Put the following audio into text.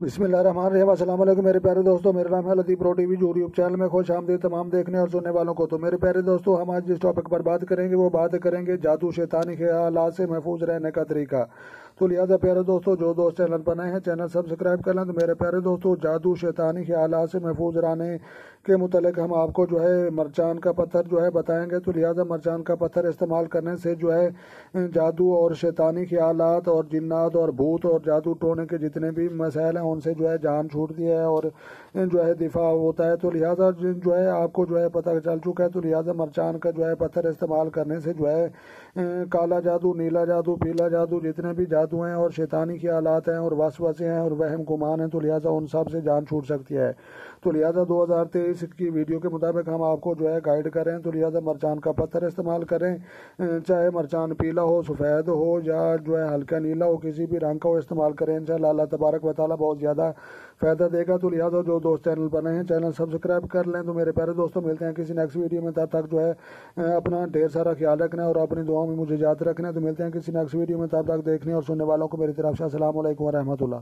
बिस्मिल्लाहिर्रहमानिर्रहीम। अस्सलाम वालेकुम मेरे प्यारे दोस्तों, मेरा नाम है लतीफ़ प्रो टीवी यूट्यूब चैनल में खुश आमदीद तमाम देखने और सुनने वालों को। तो मेरे प्यारे दोस्तों, हम आज जिस टॉपिक पर बात करेंगे वो बात करेंगे जादू शैतानी ख्यालात से महफूज रहने का तरीका। तो लिहाजा प्यारे दोस्तों, जो दोस्त चैनल पर नए हैं चैनल सब्सक्राइब कर लें। तो मेरे प्यारे दोस्तों, जादू शैतानी ख्यालात से महफूज रहने के मुतल्लिक हम आपको जो है मरचान का पत्थर जो है बताएंगे। तो लिहाजा मरचान का पत्थर इस्तेमाल करने से जो है जादू और शैतानी ख्यालात और जिन्नात और भूत और जादू टोने के जितने भी मसाइल हैं उनसे जो है जान छूटती है और जो है दिफा होता है। तो लिहाजा जो है आपको जो है पता चल चुका है। तो लिहाजा मरचान का जो है पत्थर इस्तेमाल करने से जो है काला जादू, नीला जादू, पीला जादू, जितने भी जादू हैं और शैतानी ख्यालात हैं और वसवसे हैं और वहम गुमान हैं, तो लिहाजा उन सब से जान छूट सकती है। तो लिहाजा 2023 की वीडियो के मुताबिक हम आपको जो है गाइड करें। तो लिहाजा मरचान का पत्थर इस्तेमाल करें, चाहे मरचान पीला हो, सफ़ेद हो या जो है हल्का नीला हो, किसी भी रंग का हो इस्तेमाल करें। इंशाअल्लाह अल्लाह तबारक व तआला बहुत ज़्यादा फ़ायदा देगा। तो लिहाजा जो दोस्त चैनल पर नए हैं चैनल सब्सक्राइब कर लें। तो मेरे प्यारे दोस्तों, मिलते हैं किसी नेक्स्ट वीडियो में। तब तक जो है अपना ढेर सारा ख्याल रखना और अपनी दुआओं में मुझे याद रखना। तो मिलते हैं किसी नेक्स्ट वीडियो में। तब तक देखने और सुनने वालों को मेरी तरफ से अस्सलाम वालेकुम व रहमतुल्लाह।